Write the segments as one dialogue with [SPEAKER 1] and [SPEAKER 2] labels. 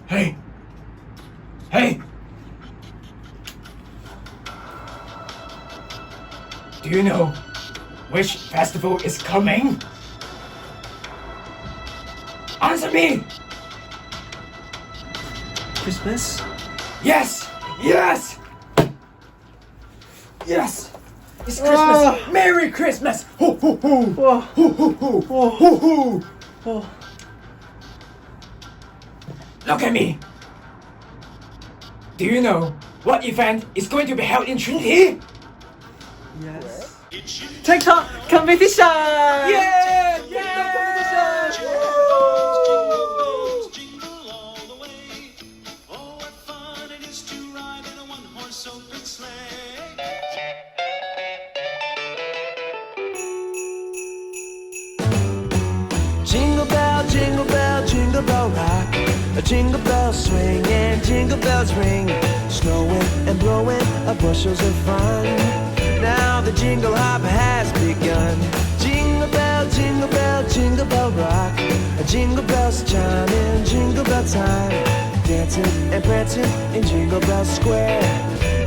[SPEAKER 1] Hey! Hey! Do you know which festival is coming? Answer me!
[SPEAKER 2] Christmas?
[SPEAKER 1] Yes! Yes! Yes! It's Christmas! Merry Christmas! Ho ho ho!
[SPEAKER 2] Whoa.
[SPEAKER 1] Ho ho ho! Ho ho ho!
[SPEAKER 2] Oh.
[SPEAKER 1] Look at me! Do you know what event is going to be held in Trinity?
[SPEAKER 2] Yes. TikTok competition!
[SPEAKER 1] Yeah!
[SPEAKER 2] TikTok
[SPEAKER 1] Yeah!
[SPEAKER 2] competition!
[SPEAKER 3] Jingle all the way. Oh, what fun it is to ride in a one-horse open sleigh.
[SPEAKER 2] Jingle bell rock. A jingle bell swing and jingle bells ring. Snowing and blowing bushels of fun. Now the jingle hop has begun. Jingle bell rock. Jingle bells chiming, jingle bell time. Dancing and prancing in Jingle Bell Square.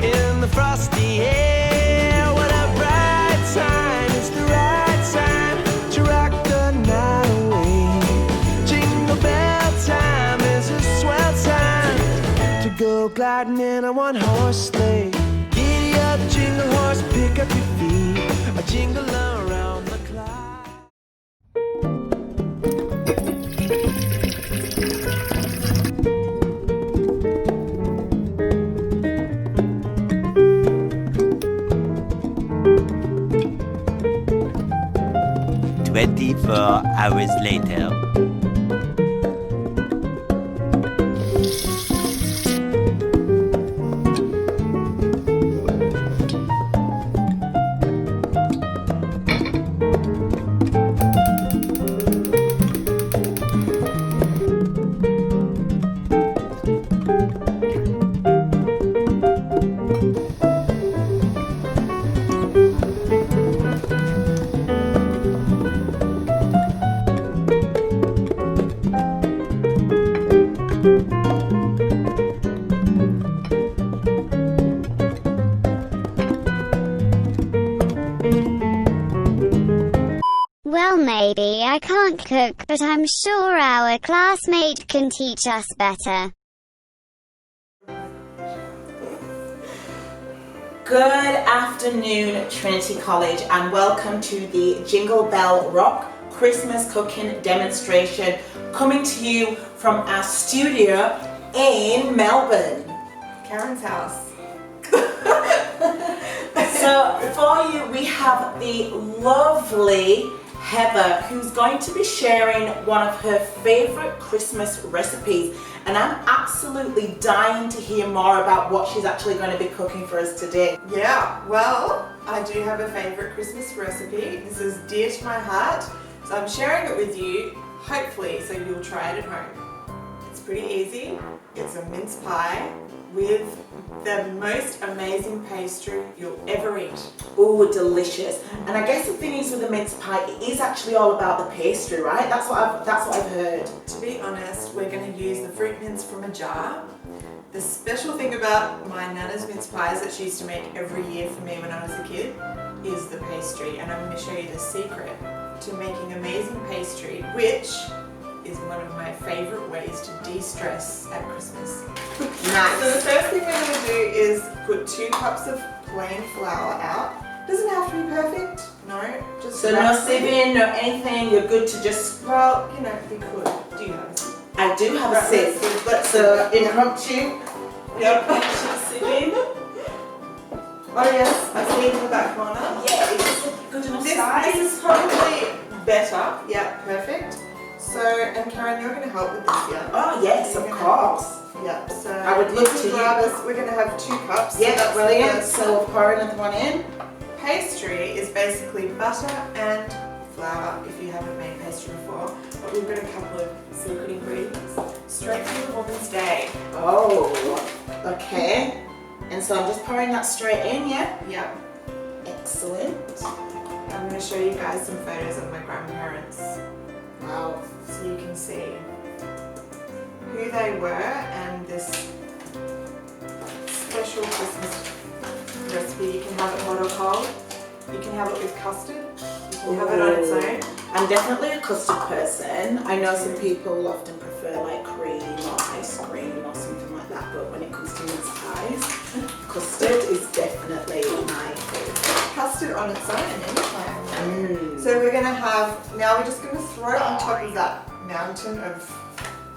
[SPEAKER 2] In the frosty air, what a bright time. It's the right time to rock the night away. Jingle bell time is a swell time to go gliding in a one-horse sleigh. Giddy up, jingle horse, pick up your feet. A jingle around the clock.
[SPEAKER 4] Hours later.
[SPEAKER 5] Well, maybe I can't cook, but I'm sure our classmate can teach us better.
[SPEAKER 6] Good afternoon, Trinity College, and welcome to the Jingle Bell Rock Christmas cooking demonstration, coming to you from our studio in Melbourne.
[SPEAKER 7] Karen's house.
[SPEAKER 6] So for you, we have the lovely Heather, who's going to be sharing one of her favorite Christmas recipes, and I'm absolutely dying to hear more about what she's actually going to be cooking for us today.
[SPEAKER 7] Yeah, well, I do have a favorite Christmas recipe. This is dear to my heart, so I'm sharing it with you, hopefully, so you'll try it at home. It's pretty easy. It's a mince pie with the most amazing pastry you'll ever eat.
[SPEAKER 6] Oh, delicious. And I guess the thing is with the mince pie, it is actually all about the pastry, right? That's what I've heard.
[SPEAKER 7] To be honest, we're going to use the fruit mince from a jar. The special thing about my Nana's mince pies that she used to make every year for me when I was a kid is the pastry, and I'm going to show you the secret to making amazing pastry, which is one of my favorite ways to de-stress at Christmas.
[SPEAKER 6] Nice.
[SPEAKER 7] So the first thing we're going to do is put 2 cups of plain flour out. Doesn't have to be perfect, no. Just
[SPEAKER 6] So no
[SPEAKER 7] roughly.
[SPEAKER 6] sieving, no anything, you're good to just...
[SPEAKER 7] Well, you know, we could. Do you have a sieve?
[SPEAKER 6] I do have a
[SPEAKER 7] Right,
[SPEAKER 6] sieve.
[SPEAKER 7] let's
[SPEAKER 6] Impromptu.
[SPEAKER 7] Yep.
[SPEAKER 6] Sieving.
[SPEAKER 7] Oh yes, I see it in the back corner.
[SPEAKER 6] Yeah, is this a good enough
[SPEAKER 7] This
[SPEAKER 6] size?
[SPEAKER 7] is probably better. Yeah, perfect. So, and Karen, you're going to help with this, yeah?
[SPEAKER 6] Oh yes, of course.
[SPEAKER 7] Yeah, so
[SPEAKER 6] I would love to
[SPEAKER 7] grab
[SPEAKER 6] hear.
[SPEAKER 7] us. We're going to have 2 cups.
[SPEAKER 6] Yeah,
[SPEAKER 7] that's
[SPEAKER 6] brilliant.
[SPEAKER 7] the
[SPEAKER 6] So we'll pour another one in.
[SPEAKER 7] pastry is basically butter and flour if you haven't made pastry before. But we've got a couple of secret ingredients straight from the woman's day.
[SPEAKER 6] Oh, okay. And so I'm just pouring that straight in, yeah?
[SPEAKER 7] Yep.
[SPEAKER 6] Excellent.
[SPEAKER 7] I'm going to show you guys some photos of my grandparents
[SPEAKER 6] Wow.
[SPEAKER 7] so you can see who they were and this special Christmas recipe. You can have it hot or cold. You can have it with custard. You can have it on its own.
[SPEAKER 6] I'm definitely a custard person. I know some people often prefer like cream or ice cream or something like that, but when it comes to mince pies, custard is definitely my favourite.
[SPEAKER 7] Custard on its own anytime. So we're going to have, now we're just going to throw on top of that mountain of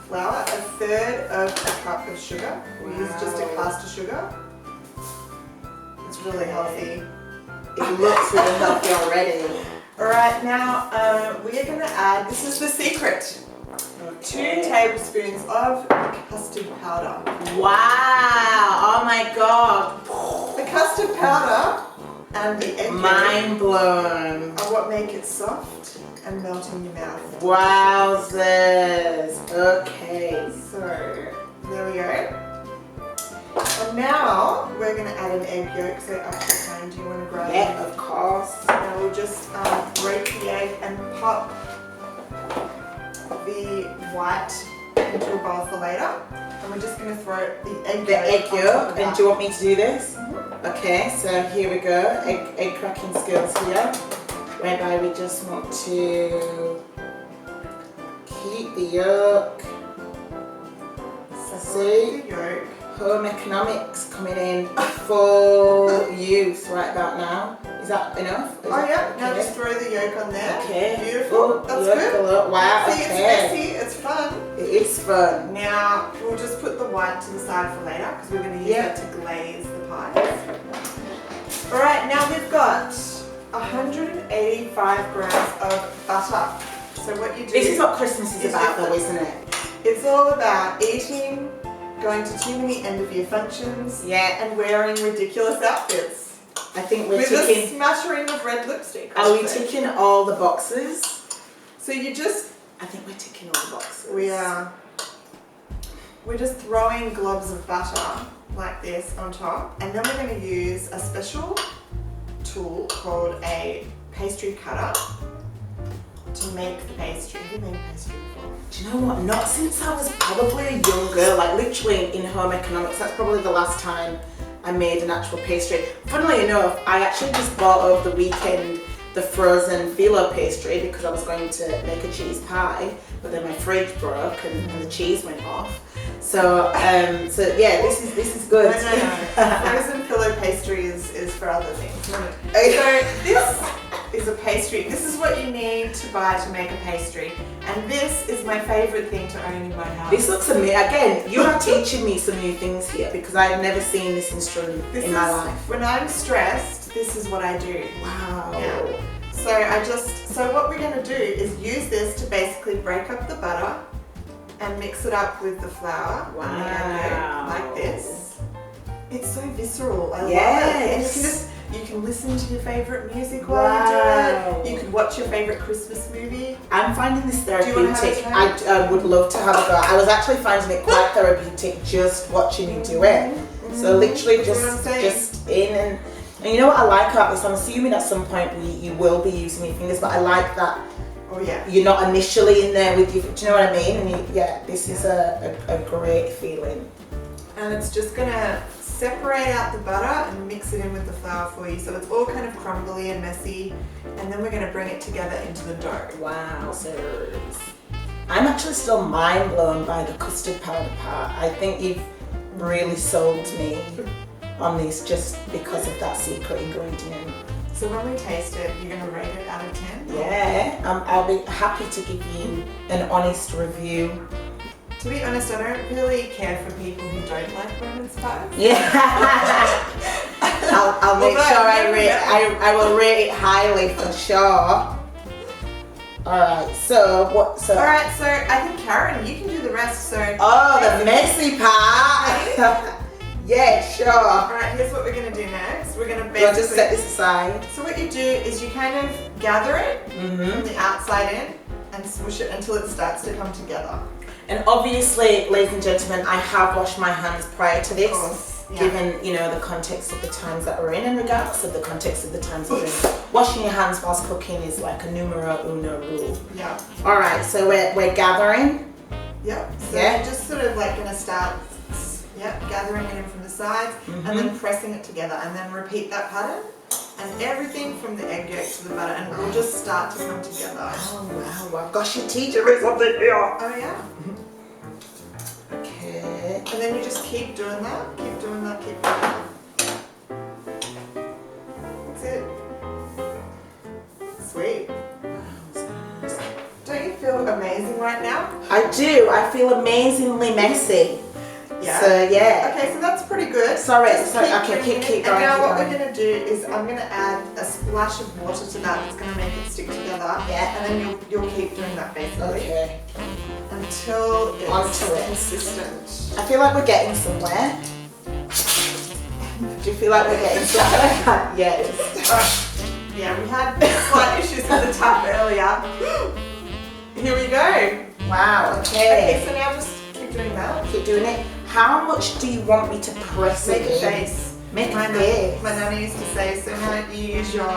[SPEAKER 7] flour a third of a cup of sugar. We use just a caster sugar. It's really healthy.
[SPEAKER 6] It looks really healthy already.
[SPEAKER 7] Alright, now we are going to add, this is the secret, 2 tablespoons of custard powder.
[SPEAKER 6] Wow! Oh my god!
[SPEAKER 7] The custard powder and the egg
[SPEAKER 6] Mind blown!
[SPEAKER 7] are what make it soft and melt in your mouth.
[SPEAKER 6] Wowzers! Okay.
[SPEAKER 7] So, there we go. And now we're going to add an egg yolk. So, actually, do you want to grab it?
[SPEAKER 6] Yeah, of course.
[SPEAKER 7] Now we'll just break the egg and pop the white into a bowl for later. And we're just going to throw the egg yolk. On top of
[SPEAKER 6] And do you want me to do this? Okay, so here we go. Egg cracking skills here. Whereby we just want to keep the yolk. See?
[SPEAKER 7] The yolk.
[SPEAKER 6] Home economics coming in full use right about now. Is that enough? Is
[SPEAKER 7] Oh
[SPEAKER 6] that
[SPEAKER 7] yeah, now
[SPEAKER 6] okay?
[SPEAKER 7] just throw the yolk on there.
[SPEAKER 6] Okay.
[SPEAKER 7] Beautiful.
[SPEAKER 6] Oh,
[SPEAKER 7] That's
[SPEAKER 6] beautiful.
[SPEAKER 7] good.
[SPEAKER 6] Wow,
[SPEAKER 7] See, it's
[SPEAKER 6] okay.
[SPEAKER 7] messy, it's fun.
[SPEAKER 6] It is fun.
[SPEAKER 7] Now we'll just put the white to the side for later because we're going to use it to glaze the pies. Alright, now we've got 185 grams of butter. So what you do...
[SPEAKER 6] This is what Christmas is about though, isn't it?
[SPEAKER 7] It's all about eating, going to too many end of year functions, and wearing ridiculous outfits.
[SPEAKER 6] I think we're
[SPEAKER 7] With a
[SPEAKER 6] ticking.
[SPEAKER 7] smattering of red lipstick.
[SPEAKER 6] Are we ticking all the boxes?
[SPEAKER 7] So you just...
[SPEAKER 6] I think we're ticking all the boxes.
[SPEAKER 7] We are. We're just throwing globs of butter like this on top, and then we're going to use a special tool called a pastry cutter to make the pastry. Have you made pastry before?
[SPEAKER 6] Do you know what? Not since I was probably a young girl, like literally in home economics. That's probably the last time I made an actual pastry. Funnily enough, I actually just bought over the weekend the frozen phyllo pastry because I was going to make a cheese pie, but then my fridge broke and the cheese went off. So yeah, this is good.
[SPEAKER 7] No. Frozen phyllo pastry is for other things. So this is a pastry. This is what you need to buy to make a pastry, and this is my favourite thing to own in my house.
[SPEAKER 6] This looks amazing. Again, you are teaching me some new things here because I've never seen this instrument in my life.
[SPEAKER 7] When I'm stressed, this is what I do.
[SPEAKER 6] Wow.
[SPEAKER 7] Yeah. So what we're going to do is use this to basically break up the butter and mix it up with the flour.
[SPEAKER 6] Wow.
[SPEAKER 7] And the egg yolk, like this. It's so visceral. I love
[SPEAKER 6] Yes.
[SPEAKER 7] it. And you can listen to your favourite music while you do it. You could watch your favourite Christmas movie.
[SPEAKER 6] I'm finding this
[SPEAKER 7] Do you want to have a
[SPEAKER 6] therapeutic.
[SPEAKER 7] try?
[SPEAKER 6] I would love to have a go. I was actually finding it quite therapeutic just watching you do it. So literally
[SPEAKER 7] That's what I'm saying.
[SPEAKER 6] just in and you know what I like about this? I'm assuming at some point you will be using your fingers, but I like that
[SPEAKER 7] Oh yeah.
[SPEAKER 6] you're not initially in there with your, do you know what I mean? And this is a great feeling.
[SPEAKER 7] And it's just going to separate out the butter and mix it in with the flour for you. So it's all kind of crumbly and messy. And then we're going to bring it together into the dough.
[SPEAKER 6] Wow, I'm actually still mind blown by the custard powder part. I think you've really sold me on this just because of that secret ingredient.
[SPEAKER 7] So when we taste it, you're going to rate it out of 10?
[SPEAKER 6] Yeah, I'll be happy to give you an honest review.
[SPEAKER 7] To be honest, I don't really care for people who don't like mince pies.
[SPEAKER 6] Yeah, I'll make sure I will rate it highly for sure. Alright, so what?
[SPEAKER 7] Alright, so I think Karen, you can do the rest. So
[SPEAKER 6] the messy part. Yeah, sure.
[SPEAKER 7] Alright, here's what we're going to do next. We're going to basically...
[SPEAKER 6] I'll just set this aside.
[SPEAKER 7] So what you do is you kind of gather it from the outside in and swoosh it until it starts to come together.
[SPEAKER 6] And obviously, ladies and gentlemen, I have washed my hands prior to this.
[SPEAKER 7] Of course, yeah.
[SPEAKER 6] Given, the context of the times that we're in and regardless of the context of the times we're in. Washing your hands whilst cooking is like a numero uno rule.
[SPEAKER 7] Yeah.
[SPEAKER 6] Alright, so we're gathering
[SPEAKER 7] Yep. So
[SPEAKER 6] Yeah.
[SPEAKER 7] you're just sort of like going to start, gathering it in from the sides and then pressing it together, and then repeat that pattern. And everything from the egg yolk to the butter, and it will just start to come together.
[SPEAKER 6] Oh wow, gosh, your teacher is something here.
[SPEAKER 7] Oh yeah.
[SPEAKER 6] Okay.
[SPEAKER 7] And then you just keep doing that, keep doing that, keep doing that. That's it. Sweet. Don't you feel amazing right now?
[SPEAKER 6] I do. I feel amazingly messy.
[SPEAKER 7] Yeah.
[SPEAKER 6] So yeah.
[SPEAKER 7] Okay, so that's pretty good.
[SPEAKER 6] Sorry.
[SPEAKER 7] Just
[SPEAKER 6] Okay.
[SPEAKER 7] doing
[SPEAKER 6] Keep
[SPEAKER 7] it.
[SPEAKER 6] going.
[SPEAKER 7] And now
[SPEAKER 6] keep
[SPEAKER 7] what
[SPEAKER 6] going.
[SPEAKER 7] we're going to do is I'm going to add a splash of water to that. That's going to make it stick together.
[SPEAKER 6] Yeah.
[SPEAKER 7] And then you'll keep doing that basically
[SPEAKER 6] Okay.
[SPEAKER 7] until it's
[SPEAKER 6] Until it.
[SPEAKER 7] consistent.
[SPEAKER 6] I feel like we're getting somewhere. Do you feel like we're getting somewhere? Yes.
[SPEAKER 7] Yeah, we had slight issues with the tap earlier. Here we go.
[SPEAKER 6] Wow.
[SPEAKER 7] Okay,
[SPEAKER 6] Okay.
[SPEAKER 7] so now just keep doing that.
[SPEAKER 6] Keep doing it. How much do you want me to press
[SPEAKER 7] Make
[SPEAKER 6] it
[SPEAKER 7] a
[SPEAKER 6] in?
[SPEAKER 7] face.
[SPEAKER 6] Make
[SPEAKER 7] My
[SPEAKER 6] a face.
[SPEAKER 7] nana used to say, so now you use your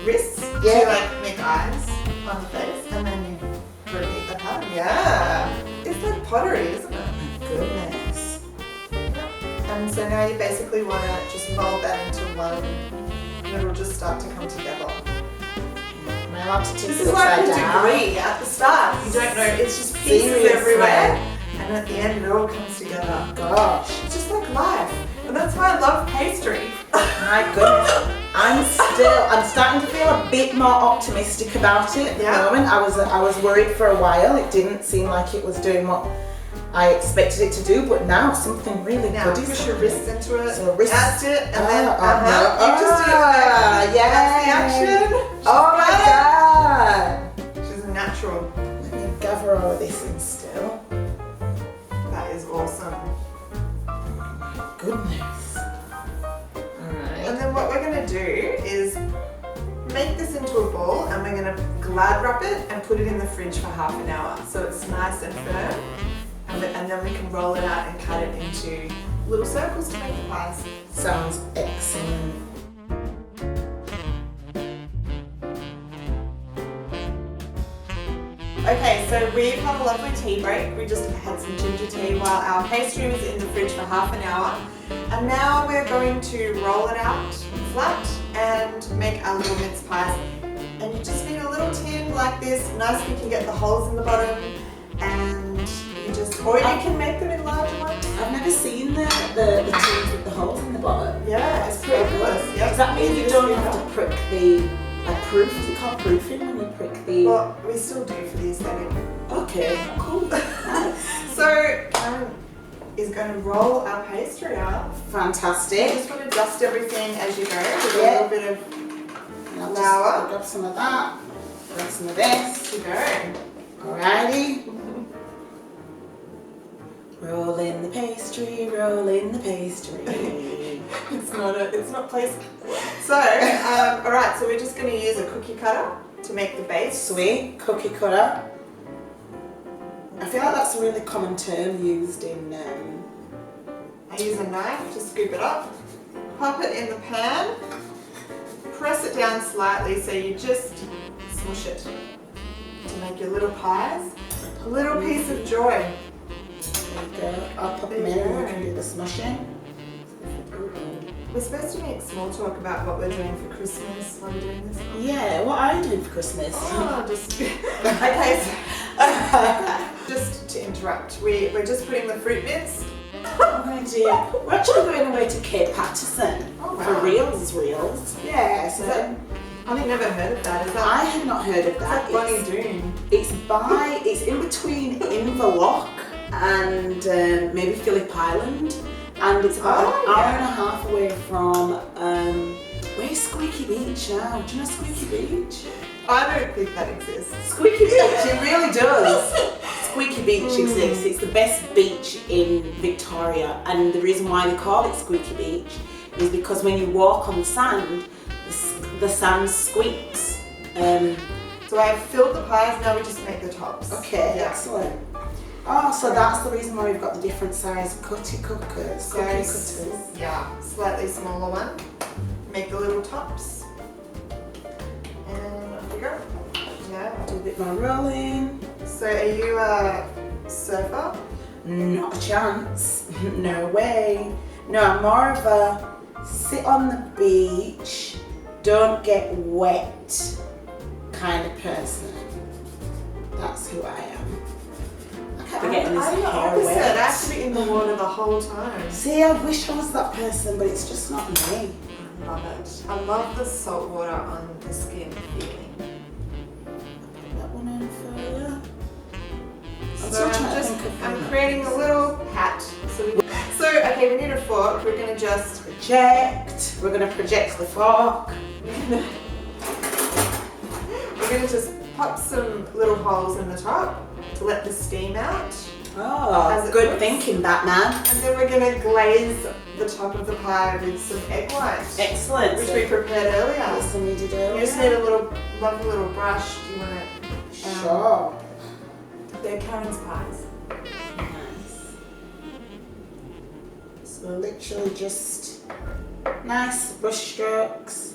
[SPEAKER 7] wrists
[SPEAKER 6] Yeah.
[SPEAKER 7] to like make eyes on the face, and then you repeat the pattern. Yeah. It's like pottery, isn't it?
[SPEAKER 6] Goodness.
[SPEAKER 7] And so now you basically want to just mold that into one, and it'll just start to come together.
[SPEAKER 6] Am I allowed to take
[SPEAKER 7] This
[SPEAKER 6] it
[SPEAKER 7] is like a
[SPEAKER 6] upside down?
[SPEAKER 7] degree at the start. You don't know, it's just pieces
[SPEAKER 6] Seriously?
[SPEAKER 7] everywhere. And at the end it all comes together.
[SPEAKER 6] Gosh.
[SPEAKER 7] It's just like life. And that's why I love pastry.
[SPEAKER 6] My goodness. I'm starting to feel a bit more optimistic about it at the
[SPEAKER 7] Yeah.
[SPEAKER 6] moment. I was worried for a while. It didn't seem like it was doing what I expected it to do, but now something really
[SPEAKER 7] Now
[SPEAKER 6] good is
[SPEAKER 7] push your
[SPEAKER 6] happening.
[SPEAKER 7] wrists into it.
[SPEAKER 6] So wrists-
[SPEAKER 7] That's it. And then
[SPEAKER 6] no.
[SPEAKER 7] you just do it. That's the
[SPEAKER 6] Yay.
[SPEAKER 7] action.
[SPEAKER 6] Oh my god.
[SPEAKER 7] She's a natural.
[SPEAKER 6] Let me gather all of this in still.
[SPEAKER 7] That is awesome.
[SPEAKER 6] Goodness.
[SPEAKER 7] And
[SPEAKER 6] Alright.
[SPEAKER 7] then what we're going to do is make this into a ball, and we're going to Glad wrap it and put it in the fridge for half an hour so it's nice and firm. And then we can roll it out and cut it into little circles to make the pies.
[SPEAKER 6] Sounds excellent.
[SPEAKER 7] Okay, so we've had a lovely tea break. We just had some ginger tea while our pastry was in the fridge for half an hour. And now we're going to roll it out flat and make our little mince pies. And you just need a little tin like this, nice we can get the holes in the bottom, and you just, or you can make them in larger ones.
[SPEAKER 6] I've never seen the tins with the holes in the bottom.
[SPEAKER 7] Yeah, it's pretty good. Yep.
[SPEAKER 6] Does that mean you
[SPEAKER 7] Just
[SPEAKER 6] don't
[SPEAKER 7] do
[SPEAKER 6] have
[SPEAKER 7] that.
[SPEAKER 6] to prick the proof? Is it called proofing when you prick the?
[SPEAKER 7] Well, we still do for the aesthetic.
[SPEAKER 6] Okay, cool. Nice.
[SPEAKER 7] So Karen is going to roll our pastry out. You
[SPEAKER 6] Fantastic.
[SPEAKER 7] just want to dust everything as you go with a
[SPEAKER 6] Yeah.
[SPEAKER 7] little bit of
[SPEAKER 6] And I'll
[SPEAKER 7] flour.
[SPEAKER 6] just grab some of that, grab some of this.
[SPEAKER 7] to go.
[SPEAKER 6] Alrighty. Roll in the pastry, roll in the pastry.
[SPEAKER 7] It's not placed. So, all right. So we're just going to use a cookie cutter to make the base.
[SPEAKER 6] Sweet, cookie cutter. I feel like that's a really common term used in.
[SPEAKER 7] I use a knife to scoop it up. Pop it in the pan. Press it down slightly so you just smush it to make your little pies. A little piece of joy.
[SPEAKER 6] There you go. I'll pop them in and you can do the smushing.
[SPEAKER 7] We're supposed to make small talk about what we're doing for Christmas while we're doing this.
[SPEAKER 6] Yeah, what are you doing for Christmas?
[SPEAKER 7] Oh, just okay. So, just to interrupt, we're just putting the fruit bits.
[SPEAKER 6] Oh dear. We're actually going away to Cape Patterson
[SPEAKER 7] Oh, wow.
[SPEAKER 6] for reels. Yeah,
[SPEAKER 7] Is
[SPEAKER 6] so
[SPEAKER 7] that, I've never heard of that. Is that
[SPEAKER 6] I had not heard of that.
[SPEAKER 7] Bonnie Doon?
[SPEAKER 6] It's in between Inverloch and maybe Phillip Island, and it's about
[SPEAKER 7] Oh,
[SPEAKER 6] an hour
[SPEAKER 7] yeah.
[SPEAKER 6] and a half away from where's Squeaky Beach now? Do you know Squeaky Beach?
[SPEAKER 7] I don't think that exists.
[SPEAKER 6] Squeaky Beach, it really does. Squeaky Beach exists. It's the best beach in Victoria, and the reason why they call it Squeaky Beach is because when you walk on the sand, the sand squeaks.
[SPEAKER 7] So I've filled the pies, now we just make the tops.
[SPEAKER 6] Okay,
[SPEAKER 7] Yeah.
[SPEAKER 6] excellent. Oh, so that's the reason why we've got the different size cookie cutters.
[SPEAKER 7] So, yeah, slightly smaller one. Make the little tops. And off we go. Yeah.
[SPEAKER 6] Do a bit more rolling.
[SPEAKER 7] So are you a surfer?
[SPEAKER 6] Not a chance. No way. No, I'm more of a sit on the beach, don't get wet kind of person. That's who I am. I can't be getting this
[SPEAKER 7] I'm the
[SPEAKER 6] hair
[SPEAKER 7] opposite. I
[SPEAKER 6] wet.
[SPEAKER 7] have to be in the water the whole time.
[SPEAKER 6] See, I wish I was that person, but it's just not me.
[SPEAKER 7] I love it. I love the salt water on the skin feeling.
[SPEAKER 6] Put that one in for you.
[SPEAKER 7] So I'm creating a little hat. So okay, we need a fork. We're gonna just
[SPEAKER 6] project. We're gonna project the fork.
[SPEAKER 7] We're gonna just pop some little holes in the top to let the steam out.
[SPEAKER 6] Oh, good thinking, Batman.
[SPEAKER 7] And then we're gonna glaze the top of the pie with some egg white.
[SPEAKER 6] Excellent.
[SPEAKER 7] Which we prepared earlier.
[SPEAKER 6] Yes, I need to do.
[SPEAKER 7] You just need a lovely little brush. Do you want it?
[SPEAKER 6] Sure.
[SPEAKER 7] They're Karen's pies.
[SPEAKER 6] Nice. So literally just nice brush strokes.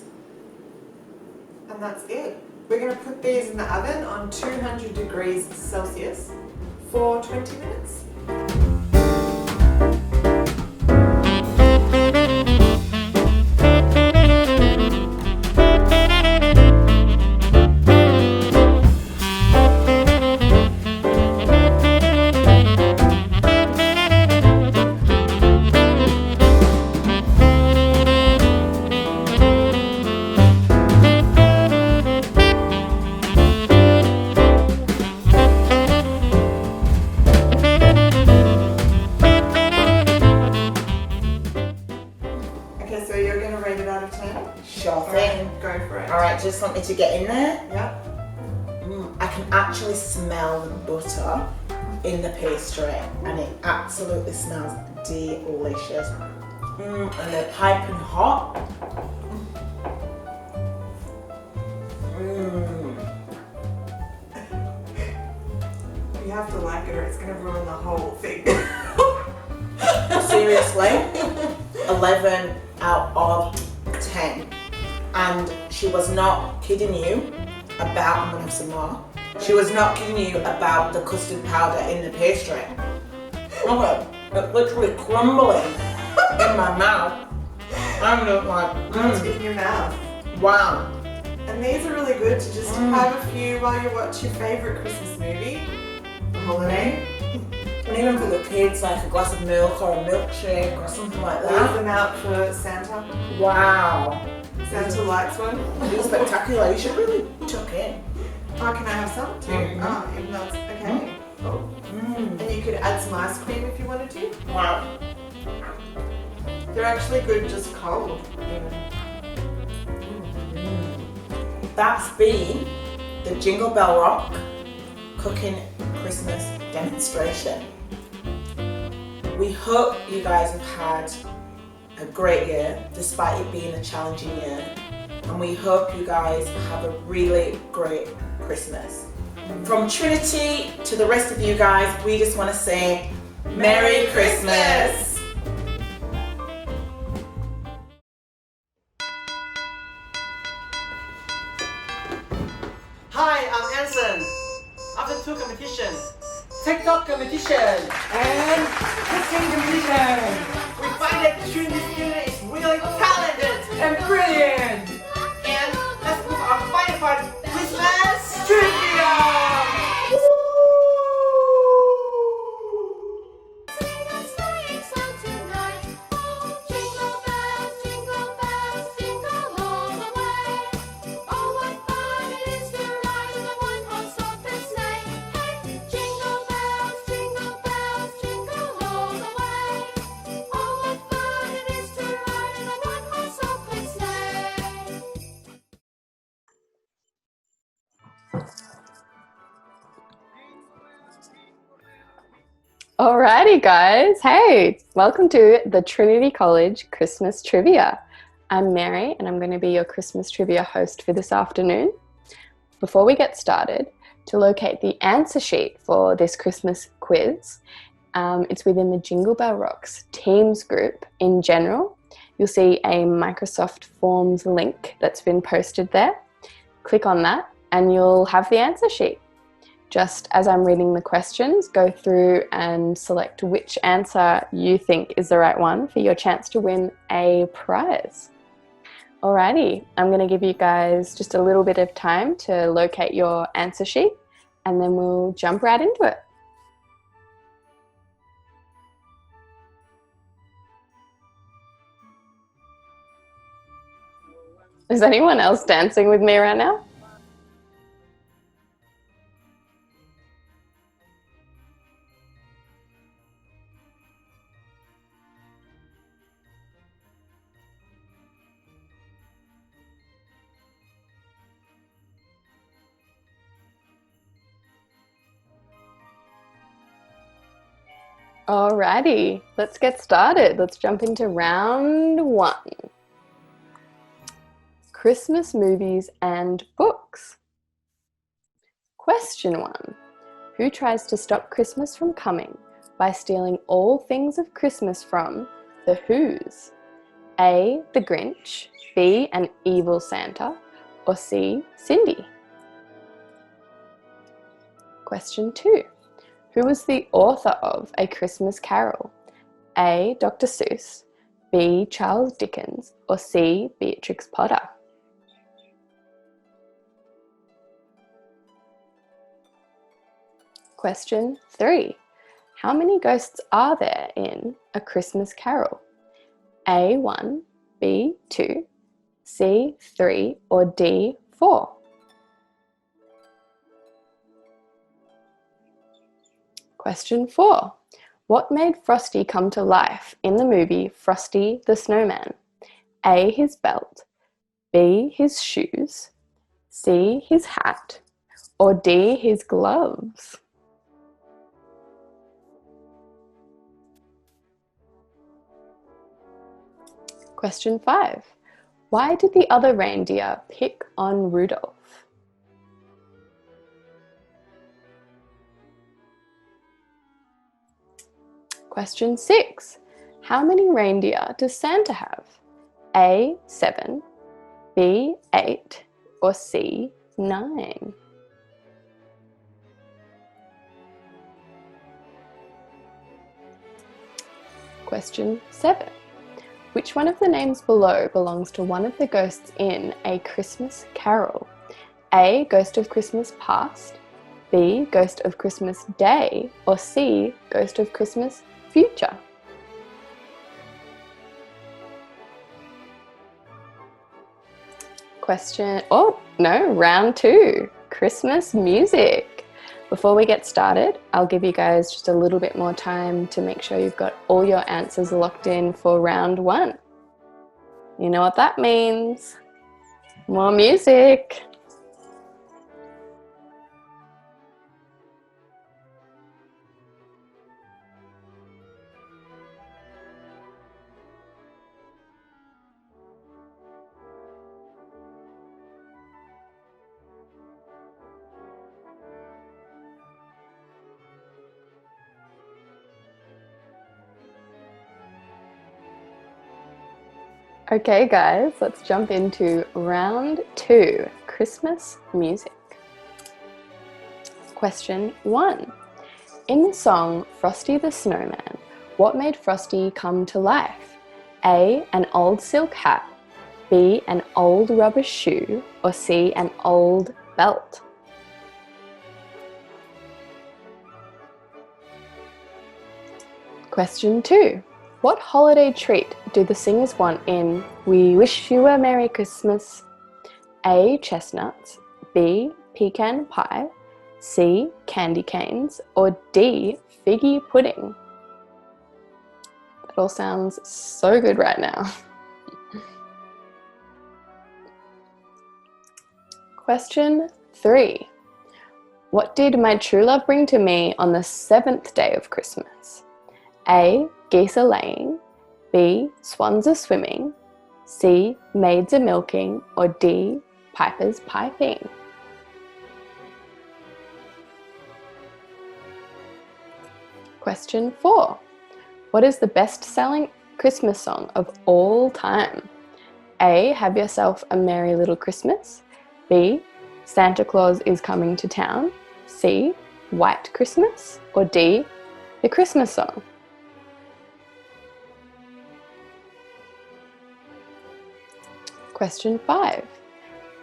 [SPEAKER 7] And that's it. We're going to put these in the oven on 200 degrees Celsius for 20 minutes. Okay, so you're going to rate it out of 10?
[SPEAKER 6] Sure
[SPEAKER 7] All
[SPEAKER 6] thing.
[SPEAKER 7] right, go for it.
[SPEAKER 6] Alright, just want me to get in there.
[SPEAKER 7] Yeah.
[SPEAKER 6] I can actually smell the butter in the pastry and it absolutely smells delicious. And they're piping hot.
[SPEAKER 7] You have to like it or it's going to ruin the whole thing.
[SPEAKER 6] Seriously, 11 out of 10. And she was not kidding you about, I'm gonna have some more. She was not kidding you about the custard powder in the pastry. Okay, it's literally crumbling in my mouth. I'm just like,
[SPEAKER 7] It's in your mouth.
[SPEAKER 6] wow.
[SPEAKER 7] And these are really good to just have a few while you watch your favourite Christmas movie, The Holiday.
[SPEAKER 6] And even for the kids, like a glass of milk or a milkshake or something like
[SPEAKER 7] Leave
[SPEAKER 6] that.
[SPEAKER 7] them out for Santa.
[SPEAKER 6] Wow.
[SPEAKER 7] Santa likes one.
[SPEAKER 6] It's spectacular. You should really chuck in.
[SPEAKER 7] Oh, can I have some too? Oh, even though it's okay. Oh. And you could add some ice cream if you wanted to.
[SPEAKER 6] Wow.
[SPEAKER 7] They're actually good just cold.
[SPEAKER 6] That's been the Jingle Bell Rock Cooking Christmas demonstration. We hope you guys have had a great year despite it being a challenging year, and we hope you guys have a really great Christmas. From Trinity to the rest of you guys, we just want to say Merry Christmas!
[SPEAKER 4] Hi, I'm Anson. After 2 competition, TikTok competition,
[SPEAKER 1] And cooking competition.
[SPEAKER 4] we find that Trinity student is really talented.
[SPEAKER 1] And brilliant.
[SPEAKER 4] And let's move our final part, Christmas trivia.
[SPEAKER 8] Alrighty guys, hey, welcome to the Trinity College Christmas Trivia. I'm Mary and I'm going to be your Christmas Trivia host for this afternoon. Before we get started, to locate the answer sheet for this Christmas quiz, it's within the Jingle Bell Rocks Teams group in general. You'll see a Microsoft Forms link that's been posted there. Click on that and you'll have the answer sheet. just as I'm reading the questions, go through and select which answer you think is the right one for your chance to win a prize. Alrighty, I'm going to give you guys just a little bit of time to locate your answer sheet and then we'll jump right into it. Is anyone else dancing with me right now? Alrighty, let's get started. Let's jump into round 1. Christmas movies and books. Question 1. Who tries to stop Christmas from coming by stealing all things of Christmas from The Who's? A. The Grinch, B. An evil Santa, or C. Cindy? Question 2. Who was the author of A Christmas Carol? A. Dr. Seuss, B. Charles Dickens, or C. Beatrix Potter? Question 3. How many ghosts are there in A Christmas Carol? A. 1, B. 2, C. 3, or D. 4? Question 4. What made Frosty come to life in the movie Frosty the Snowman? A. His belt, B. His shoes, C. His hat, or D. His gloves? Question 5. Why did the other reindeer pick on Rudolph? Question 6. How many reindeer does Santa have? A. 7, B. 8, or C. 9? Question 7. Which one of the names below belongs to one of the ghosts in A Christmas Carol? A. Ghost of Christmas Past, B. Ghost of Christmas Day, or C. Ghost of Christmas Future? Round 2, Christmas music. Before we get started, I'll give you guys just a little bit more time to make sure you've got all your answers locked in for round 1. You know what that means? More music. Okay guys, let's jump into round 2, Christmas music. Question 1. In the song Frosty the Snowman, what made Frosty come to life? A. An old silk hat, B. An old rubber shoe, or C. An old belt? Question 2. What holiday treat do the singers want in We Wish You a Merry Christmas? A. Chestnuts, B. Pecan pie, C. Candy canes, or D. Figgy pudding? That all sounds so good right now. Question 3. What did my true love bring to me on the 7th day of Christmas? A. Geese are laying, B. Swans are swimming, C. Maids are milking, or D. Pipers piping? Question 4. What is the best-selling Christmas song of all time? A. Have Yourself a Merry Little Christmas, B. Santa Claus is Coming to Town, C. White Christmas, or D, the Christmas song? Question 5.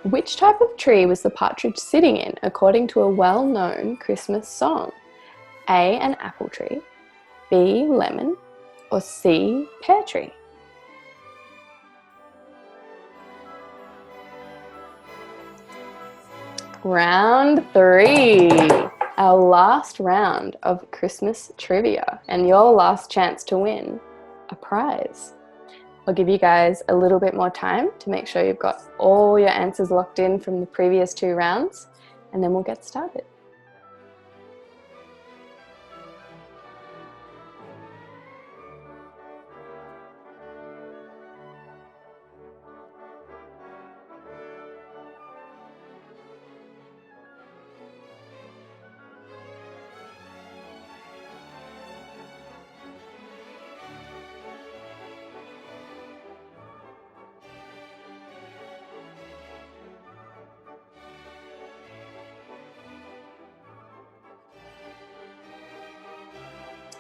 [SPEAKER 8] Which type of tree was the partridge sitting in according to a well-known Christmas song? A, an apple tree, B, lemon, or C, pear tree? Round 3, our last round of Christmas trivia, and your last chance to win a prize. I'll give you guys a little bit more time to make sure you've got all your answers locked in from the previous 2 rounds, and then we'll get started.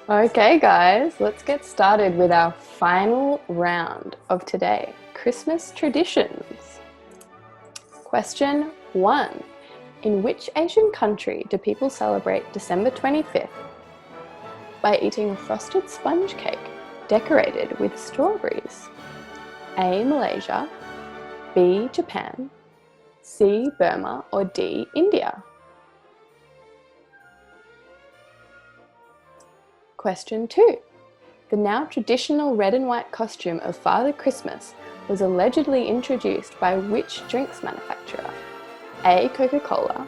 [SPEAKER 8] Okay guys, let's get started with our final round of today, Christmas traditions. Question 1. In which Asian country do people celebrate December 25th by eating a frosted sponge cake decorated with strawberries? A, Malaysia, B, Japan, C, Burma, or D, India? Question 2. The now traditional red and white costume of Father Christmas was allegedly introduced by which drinks manufacturer? A, Coca-Cola,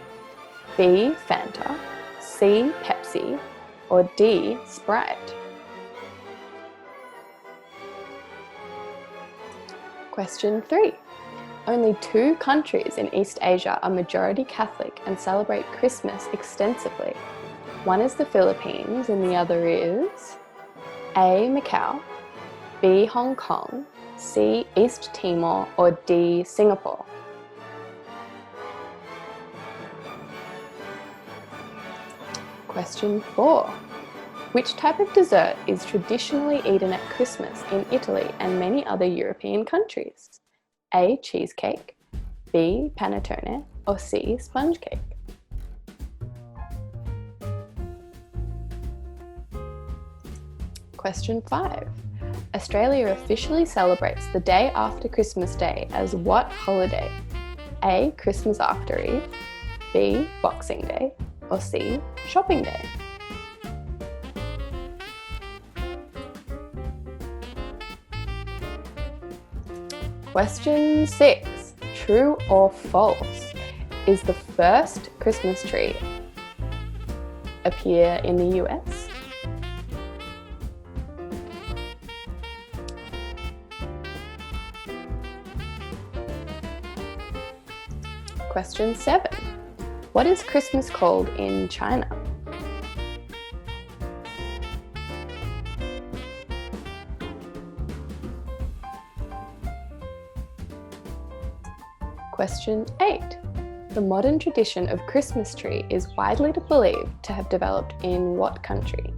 [SPEAKER 8] B, Fanta, C, Pepsi, or D, Sprite? Question 3. Only 2 countries in East Asia are majority Catholic and celebrate Christmas extensively. One is the Philippines and the other is A, Macau, B, Hong Kong, C, East Timor, or D, Singapore? Question 4. Which type of dessert is traditionally eaten at Christmas in Italy and many other European countries? A, cheesecake, B, panettone, or C, sponge cake? Question 5. Australia officially celebrates the day after Christmas Day as what holiday? A, Christmas after Eve, B, Boxing Day, or C, Shopping Day? Question 6. True or false? Is the first Christmas tree appear in the US? Question 7. What is Christmas called in China? Question 8. The modern tradition of Christmas tree is widely believed to have developed in what country?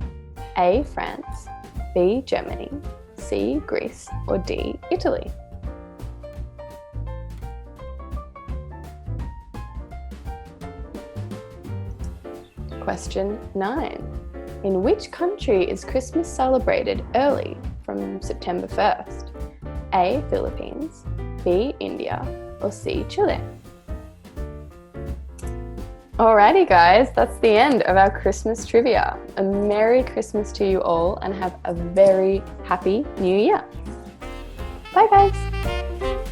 [SPEAKER 8] A, France, B, Germany, C, Greece, or D, Italy? Question 9. In which country is Christmas celebrated early from September 1st? A, Philippines, B, India, or C, Chile? Alrighty guys, that's the end of our Christmas trivia. A Merry Christmas to you all and have a very happy New Year. Bye guys.